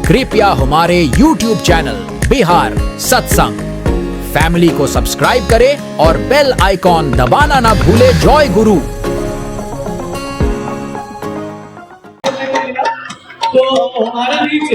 कृपया हमारे YouTube channel Bihar सत्संग फैमिली को सब्सक्राइब करें और बेल आइकॉन दबाना ना भूले। जय गुरु। तो हमारे बीच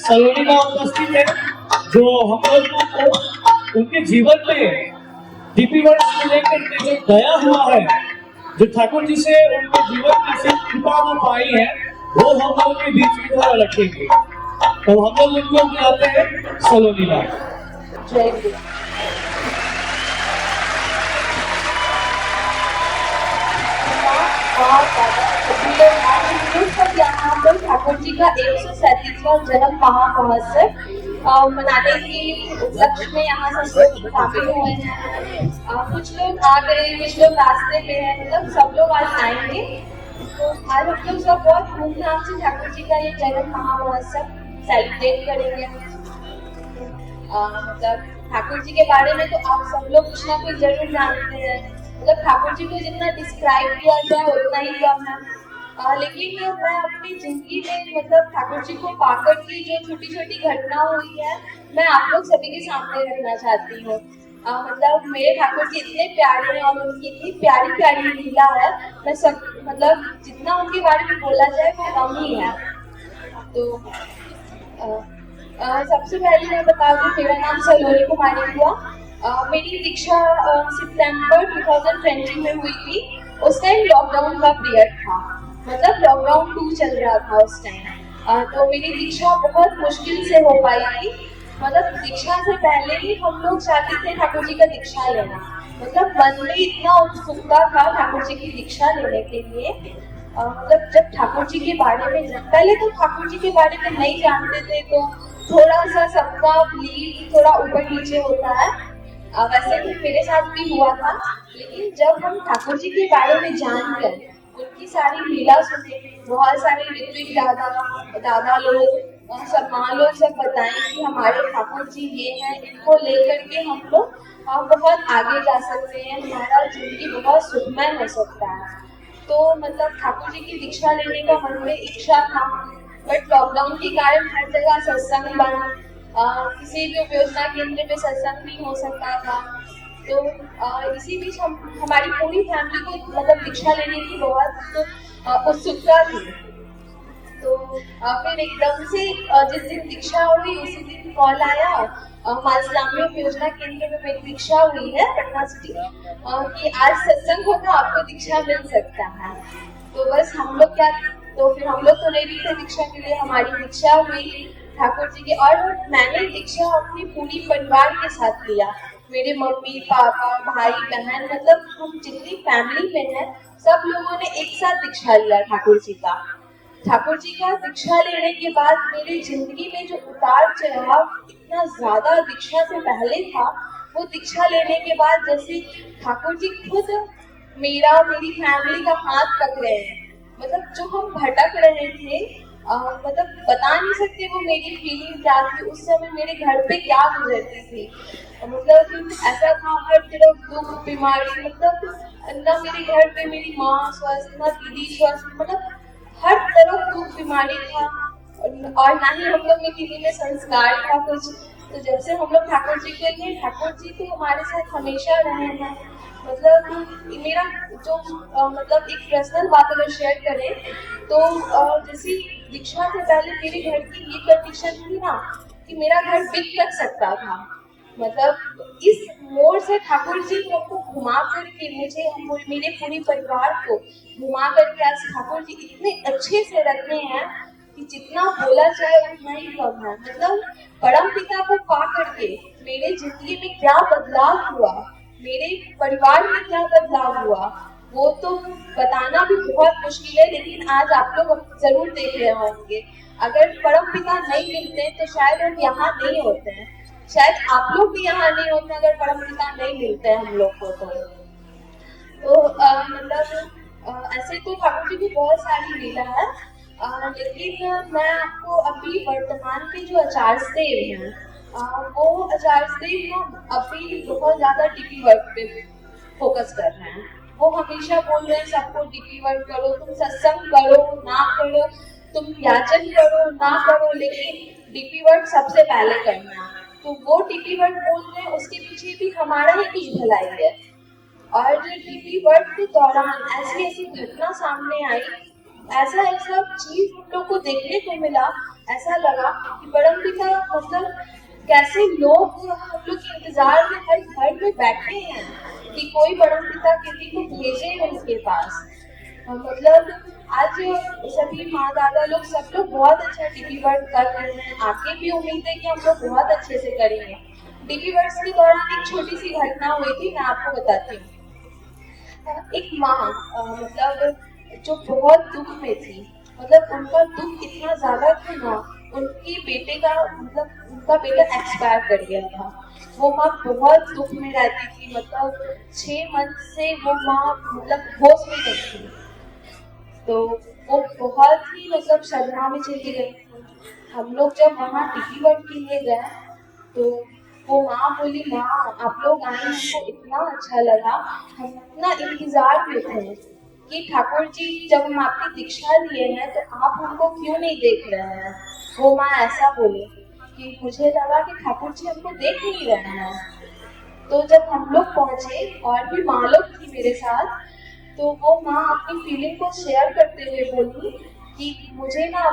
सलोनी का उपस्थित है, जो हम लोग को उनके जीवन में डीपी वर्ष को लेकर के जो दया हुआ है, जो ठाकुर जी से उनके जीवन में से कृपा वो पाई है, वो हम लोग के बीच में थोड़ा रखेंगे। तो हम लोग उनको बुलाते हैं सलोनी का। जय गुरु। यहाँ पर ठाकुर जी का 137वां जन्म महामहोत्सव मनाने की उपलक्ष्य में यहाँ सब लोग शामिल हुए हैं। कुछ लोग आ गए, कुछ लोग रास्ते में हैं, मतलब सब लोग आज आएंगे। तो आज हम लोग सब बहुत धूमधाम से ठाकुर जी का ये जन्म महामहोत्सव सेलिब्रेट करेंगे। मतलब ठाकुर जी के बारे में तो आप सब लोग कुछ ना कुछ जरूर जानते हैं। मतलब ठाकुर जी को जितना डिस्क्राइब किया जाए उतना ही कम है। लेकिन मैं अपनी जिंदगी में मतलब ठाकुर जी को पाकर की जो छोटी छोटी घटना हुई है, मैं आप लोग सभी के सामने रखना चाहती हूँ। मतलब मेरे ठाकुर जी इतने प्यारे हैं और उनकी इतनी प्यारी प्यारी लीला है, मैं सब मतलब जितना उनके बारे में बोला जाए वो कम ही है। तो सबसे पहले मैं बता दूं, मेरा नाम सलोनी कुमारी हुआ। मेरी दीक्षा सितंबर 2020 में हुई थी। उस टाइम लॉकडाउन का पीरियड था, मतलब लॉकडाउन 2 चल रहा था उस टाइम। तो मेरी दीक्षा बहुत मुश्किल से हो पाई थी। मतलब दीक्षा से पहले ही हम लोग चाहते थे ठाकुर जी का दीक्षा लेना, मतलब मन में इतना उत्सुकता था ठाकुर जी की दीक्षा लेने के लिए। मतलब जब ठाकुर जी के बारे में पहले तो ठाकुर जी के बारे में नहीं जानते थे, तो थोड़ा सा सबका बिलीव थोड़ा ऊपर नीचे होता है। वैसे भी मेरे साथ भी हुआ था। लेकिन जब हम ठाकुर जी के बारे में जानकर उनकी सारी लीला सुने, बहुत सारे ऋत्विक दादा लोग सब माँ लोग सब बताएं कि हमारे ठाकुर जी ये हैं, इनको लेकर के हम लोग बहुत आगे जा सकते हैं, हमारा जिंदगी बहुत सुखमय हो सकता है। तो मतलब ठाकुर जी की दीक्षा लेने का मन में इच्छा था, बट लॉकडाउन के कारण हर जगह सत्संग बंद, किसी भी उपयोजना केंद्र में सत्संग नहीं हो सकता था। तो इसी बीच हमारी पूरी फैमिली को मतलब दीक्षा लेने की बहुत उत्सुकता थी। तो फिर एकदम से जिस दिन दीक्षा हुई उसी दिन कॉल आया, मालसामी उपयोजना केंद्र में मेरी दीक्षा हुई है पटना सिटी, कि आज सत्संग होगा, आपको दीक्षा मिल सकता है। तो बस हम लोग क्या, तो फिर हम लोग तो रेडी थे दीक्षा के लिए। हमारी दीक्षा हुई ठाकुर जी की, और मैंने दीक्षा अपनी पूरी परिवार के साथ लिया। मेरे मम्मी पापा भाई बहन, मतलब हम जितनी फैमिली में हैं सब लोगों ने एक साथ दीक्षा लिया ठाकुर जी का। ठाकुर जी का दीक्षा लेने के बाद मेरी जिंदगी में जो उतार चढ़ाव इतना ज्यादा दीक्षा से पहले था, वो दीक्षा लेने के बाद जैसे ठाकुर जी खुद मेरी फैमिली का हाथ पकड़े हैं। मतलब जो हम भटक रहे थे, मतलब बता नहीं सकते वो मेरी फीलिंग क्या थी उस समय, मेरे घर पे क्या गुजरती थी। मतलब ऐसा था हर तरफ दुख बीमारी, मतलब ना मेरे घर पे मेरी माँ स्वस्थ, ना दीदी स्वस्थ, मतलब हर तरफ दुख बीमारी था। और ना ही हम लोग में किसी में संस्कार था कुछ। तो जब से हम लोग ठाकुर जी के लिए, ठाकुर जी तो हमारे साथ हमेशा रहे हैं। मतलब मेरा जो मतलब एक पर्सनल बात अगर शेयर करें तो जैसे दीक्षा से पहले मेरे घर की ये कंडीशन थी ना कि मेरा घर बिक तक सकता था। मतलब इस मोड़ से ठाकुर जी हमको घुमा करके, मुझे मेरे पूरे परिवार को घुमा करके आज ठाकुर जी इतने अच्छे से रखे हैं कि जितना बोला जाए उतना ही कम है। मतलब परम पिता को पा करके मेरे जिंदगी में क्या बदलाव हुआ, मेरे परिवार में क्या बदलाव हुआ, वो तो बताना भी बहुत मुश्किल है। लेकिन आज आप लोग जरूर देख रहे होंगे, अगर परम पिता नहीं मिलते तो शायद हम यहाँ नहीं होते हैं, शायद आप लोग भी यहाँ नहीं होते अगर परम पिता नहीं मिलते हैं हम लोग को। तो मतलब ऐसे तो ठाकुर जी की बहुत सारी लीला है। लेकिन मैं आपको अभी वर्तमान के जो आचार्य देव हैं, वो आचार्य देव ना अभी बहुत ज्यादा डीपी वर्क पे फोकस कर रहे हैं। वो हमेशा बोल रहे हैं सबको डीपी वर्क करो, तुम सत्संग करो ना करो, तुम याचन करो ना करो, लेकिन डीपी वर्क सबसे पहले करना है। तो वो डीपी वर्क बोल रहे हैं, उसके पीछे भी हमारा ही कुछ भलाई है। और डीपी वर्क के दौरान ऐसी ऐसी घटना सामने आई, ऐसा ऐसा चीज हम लोग को देखने को मिला, ऐसा लगा कि परमपिता मतलब कैसे लोग हम लोग के इंतजार में हर घर में बैठे हैं कि कोई परमपिता किसी को भेजे उनके पास। मतलब आज सभी माँ दादा लोग सब लोग बहुत अच्छा डीपी वर्क कर रहे हैं, आगे भी उम्मीद है कि हम लोग बहुत अच्छे से करेंगे। डीपी वर्क के दौरान एक छोटी सी घटना हुई थी, मैं आपको बताती हूँ। एक माँ मतलब जो बहुत दुख में थी, मतलब उनका दुख इतना ज्यादा था ना, उनके बेटे का मतलब उनका बेटा एक्सपायर कर गया था। वो माँ बहुत दुख में रहती थी, मतलब 6 मंथ से वो माँ मतलब होश में नहीं थी। तो वो बहुत ही मतलब सदमा में चली गई। हम लोग जब वहाँ डीपी वर्क के लिए गए तो वो माँ बोली, माँ आप लोग आए, हमको इतना अच्छा लगा, हम इतना इंतजार में थे कि ठाकुर जी जब हम आपकी दीक्षा लिए हैं तो आप हमको क्यों नहीं देख रहे हैं। वो माँ ऐसा बोली कि मुझे लगा कि ठाकुर जी हमको देख नहीं रहे हैं। तो जब हम लोग पहुंचे और भी माँ लोग थी मेरे साथ, तो वो माँ अपनी फीलिंग को शेयर करते हुए बोली कि मुझे ना,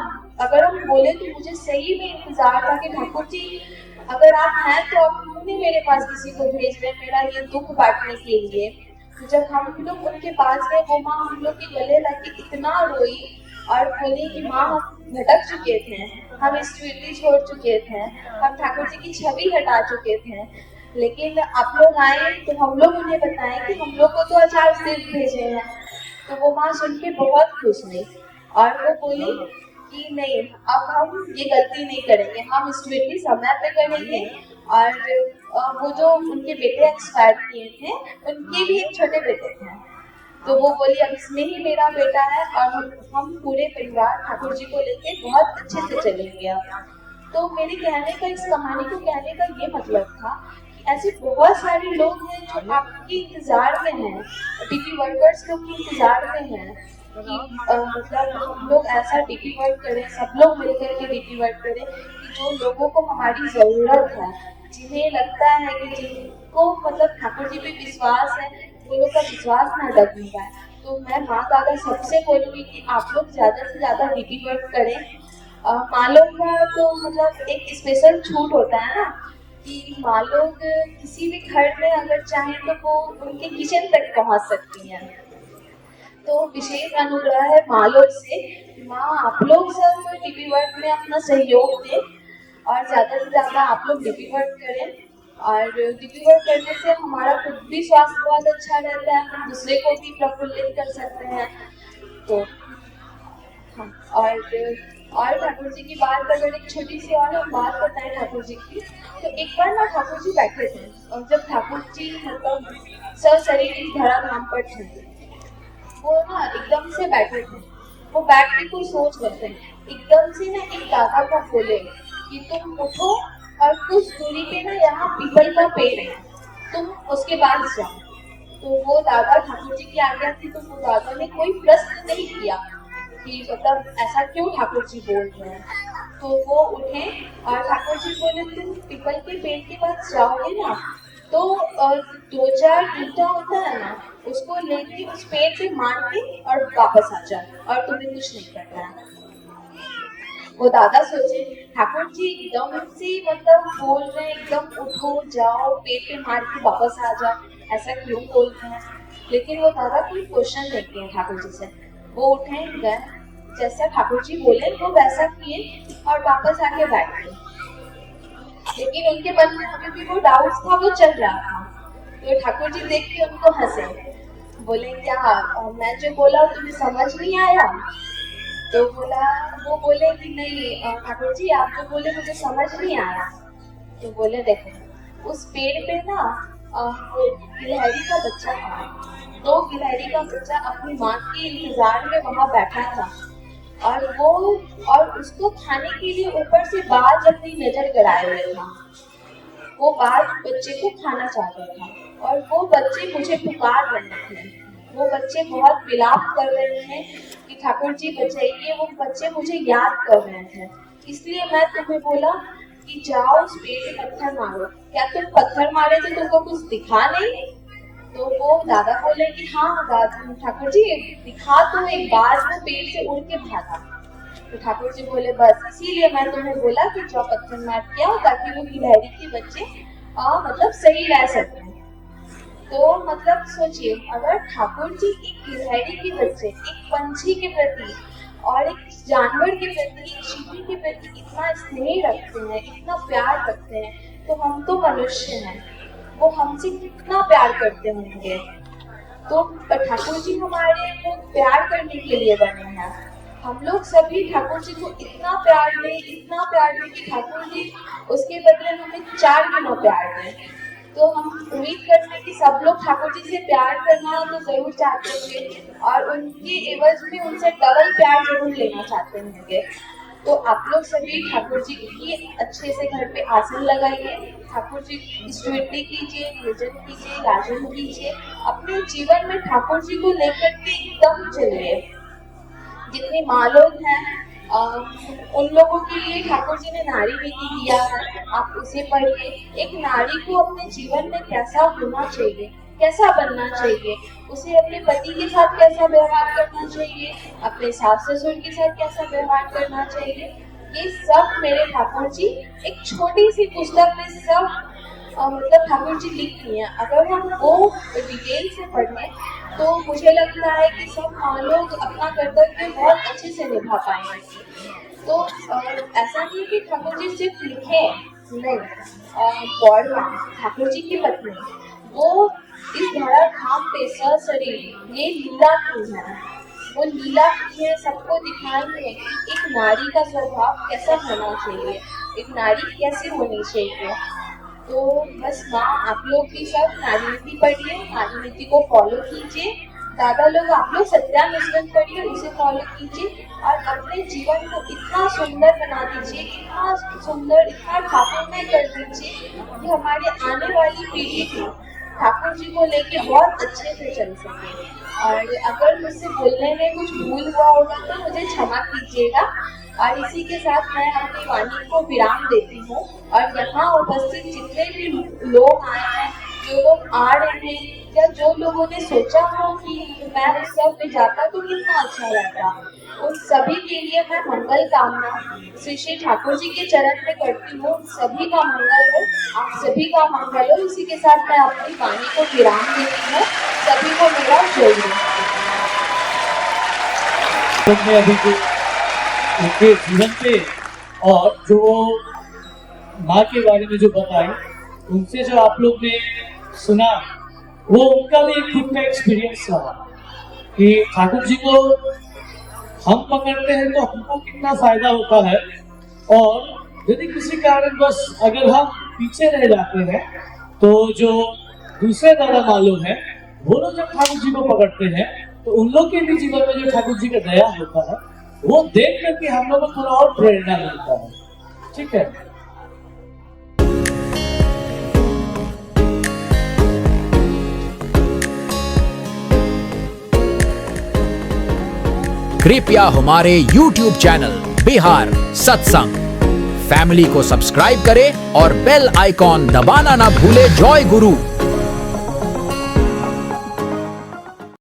अगर हम बोले तो मुझे सही में इंतजार था कि ठाकुर जी अगर आप हैं तो आप क्यों नहीं मेरे पास किसी को भेज रहे मेरा ये दुख बांटने के लिए। तो जब हम लोग उनके पास गए, वो माँ हम लोग के गले लग के इतना रोई और बोली कि माँ हम भटक चुके थे, हम स्पिरिटी छोड़ चुके थे, हम ठाकुर जी की छवि हटा चुके थे, लेकिन आप लोग आए तो हम लोग उन्हें बताएं कि हम लोग को तो अचार सिर्फ भेजे हैं। तो वो माँ सुन के बहुत खुश हुई और वो बोली कि नहीं, अब हम ये गलती नहीं करेंगे, हम स्पिरिटी समय पे करेंगे। और वो जो उनके बेटे एक्सपायर किए थे, उनके भी एक छोटे बेटे थे। तो वो बोली अब इसमें ही मेरा बेटा है और हम पूरे परिवार ठाकुर जी को लेके बहुत अच्छे से चलेंगे अब। तो मेरे कहने का, इस कहानी को कहने का ये मतलब था कि ऐसे बहुत सारे लोग हैं जो आपके इंतजार में हैं, डीपी वर्कर्स लोग के इंतजार में हैं कि मतलब हम लोग ऐसा डीपी वर्क करें, सब लोग मिलकर के डीपी वर्क करें कि जो लोगों को हमारी जरूरत है, जिन्हें लगता है कि जिनको मतलब ठाकुर जी पे विश्वास है, वो लोग का विश्वास ना डगने पाए। तो मैं माँ दादा सबसे बोलूँगी कि आप लोग ज़्यादा से ज़्यादा डीपी वर्क करें। माँ लोग का तो मतलब एक स्पेशल छूट होता है ना कि माँ लोग किसी भी घर में अगर चाहें तो वो उनके किचन तक पहुँच सकती हैं। तो विशेष अनुग्रह है माँ लोग से। माँ आप लोग सब डीपी वर्क में अपना सहयोग दें और ज़्यादा से ज़्यादा आप लोग डीपी वर्क करें। और डीपी वर्क करने से हमारा खुद भी स्वास्थ्य बहुत अच्छा रहता है, हम दूसरे को भी प्रफुल्लित कर सकते हैं। तो हाँ, और ठाकुर जी की बात, अगर एक छोटी सी और हम बात बताएं ठाकुर जी की, तो एक बार ना ठाकुर जी बैठे थे और जब ठाकुर जी मतलब सशरीर इस धरा धाम पर थे, वो ना एकदम से बैठे थे, वो बैठ के कोई सोच रहे थे। एकदम से ना एक दादा को बोले कि तुम उठो और कुछ दूरी पे ना यहाँ पीपल का पेड़ है, तुम उसके पास जाओ। तो वो दादा ठाकुर जी की आज्ञा थी, तो वो दादा ने कोई प्रश्न नहीं किया कि मतलब ऐसा क्यों ठाकुर जी बोल रहे हैं। तो वो उठे और ठाकुर जी बोले तुम पीपल के पेड़ के पास जाओगे ना, तो 2-4 ईंटा होता है ना, उसको लेके उस पेड़ पे मार के और वापस आ जाओ और तुम्हें कुछ नहीं करना है। वो दादा सोचे ठाकुर जी एकदम से मतलब बोल रहे हैं, एकदम उठो जाओ पेड़ पे मार के वापस आ जाओ, ऐसा क्यों बोल रहे हैं। लेकिन वो दादा कोई क्वेश्चन नहीं किए ठाकुर जी से, वो उठे गए, जैसा ठाकुर जी बोले वो वैसा किए और वापस आके बैठ गए। लेकिन उनके मन में अभी भी वो डाउट था, वो चल रहा था। तो ठाकुर जी देख के उनको हंसे, बोले क्या मैं जो बोला तुम्हें समझ नहीं आया। तो वो बोले कि नहीं ठाकुर जी आप जो बोले मुझे समझ नहीं आया। तो बोले देखो उस पेड़ पे ना गिलहरी का बच्चा था, तो गिलहरी का बच्चा अपनी माँ के इंतजार में वहां बैठा था और उसको खाने के लिए ऊपर से बाज अपनी नजर गड़ाए हुए था। वो बाज बच्चे को खाना चाहता था और वो बच्चे मुझे पुकार रहे थे, वो बच्चे बहुत विलाप कर रहे हैं कि ठाकुर जी बचाइए, वो बच्चे मुझे याद कर रहे थे, इसलिए मैं तुम्हें बोला कि जाओ उस पेड़ पे पत्थर मारो। क्या तुम पत्थर मारे तो तुमको कुछ दिखा नहीं? तो वो दादा बोले कि हाँ दादा ठाकुर जी दिखा, तो एक बार वो पेड़ से उड़ के भागा। तो ठाकुर जी बोले बस इसीलिए मैं तुम्हें बोला कि जाओ पत्थर मार के आओ, ताकि वो गिलहरी के बच्चे मतलब सही रह सके। तो मतलब सोचिए, अगर ठाकुर जी एक गिलहरी के बच्चे, एक पंछी के प्रति और एक जानवर के प्रति, एक चींटी के प्रति इतना स्नेह रखते हैं, इतना प्यार रखते हैं, तो हम तो मनुष्य हैं, वो हमसे कितना प्यार करते होंगे। तो ठाकुर जी हमारे को प्यार करने के लिए बने हैं। हम लोग सभी ठाकुर जी को इतना प्यार दें कि ठाकुर जी उसके बदले हमें 4 गुना प्यार दें। तो हम उम्मीद करते हैं कि सब लोग ठाकुर जी से प्यार करना तो जरूर चाहते होंगे, और उनके एवज में उनसे डबल प्यार जरूर लेना चाहते होंगे। तो आप लोग सभी ठाकुर जी की अच्छे से घर पे आसन लगाइए, ठाकुर जी की स्तुति कीजिए, भजन कीजिए, राजन कीजिए, अपने जीवन में ठाकुर जी को लेकर के एकदम चलिए। जितनी माँ लोग हैं उन लोगों के लिए ठाकुर जी ने नारी नीति दिया है, आप उसे पढ़िए। एक नारी को अपने जीवन में कैसा होना चाहिए, कैसा बनना चाहिए, उसे अपने पति के साथ कैसा व्यवहार करना चाहिए, अपने सास ससुर के साथ कैसा व्यवहार करना चाहिए, ये सब मेरे ठाकुर जी एक छोटी सी पुस्तक में सब मतलब ठाकुर जी लिख दिए हैं। अगर हम वो डिटेल से पढ़ें तो मुझे लगता है कि सब माँ लोग अपना कर्तव्य बहुत अच्छे से निभा पाएंगे। तो ऐसा नहीं कि ठाकुर जी सिर्फ लिखे नहीं, गौरवा ठाकुर जी की पत्नी वो इस धरा धाम पे सशरीर ये लीला की है, वो लीला की है, सबको दिखाई है कि एक नारी का स्वभाव कैसा होना चाहिए, एक नारी कैसी होनी चाहिए। तो बस माँ आप लोग भी सब नारी नीति पढ़िए, नारी नीति को फॉलो कीजिए। दादा लोग आप लोग सत्यानुष्ठान पढ़िए, उसे फॉलो कीजिए और अपने जीवन को इतना सुंदर बना दीजिए, इतना सुंदर, इतना ठाकुरमय कर दीजिए कि हमारे आने वाली पीढ़ी भी ठाकुर जी को लेके बहुत अच्छे से चल सके। और अगर मुझसे बोलने में कुछ भूल हुआ होगा तो मुझे क्षमा कीजिएगा। और इसी के साथ मैं अपनी वाणी को विराम देती हूँ। और यहाँ उपस्थित जितने भी लोग आए हैं, जो लोग आ रहे हैं, या जो लोगों ने सोचा हो कि मैं उत्सव में जाता तो कितना अच्छा रहता, उन सभी के लिए मैं मंगल कामना श्री श्री ठाकुर जी के चरण में करती हूँ। सभी का मंगल हो, आप सभी का मंगल हो। इसी के साथ मैं अपनी वाणी को विराम देती हूँ। सभी को मेरा जय तुमने अभी जो उनके जीवन पे और जो माँ के बारे में जो बताई, उनसे जो आप लोग ने सुना, वो उनका भी एक खुद का एक्सपीरियंस रहा कि ठाकुर जी को हम पकड़ते हैं तो हमको कितना फायदा होता है, और यदि किसी कारण बस अगर हम पीछे रह जाते हैं तो जो दूसरे दादा मालूम है वो लोग जब ठाकुर जी को पकड़ते हैं तो उन लोग के भी जीवन में जो ठाकुर जी का दया होता है वो देख करके हम लोग को थोड़ा और प्रेरणा मिलता है। ठीक है। कृपया हमारे YouTube चैनल बिहार सत्संग फैमिली को सब्सक्राइब करें और बेल आइकॉन दबाना ना भूले। जय गुरु।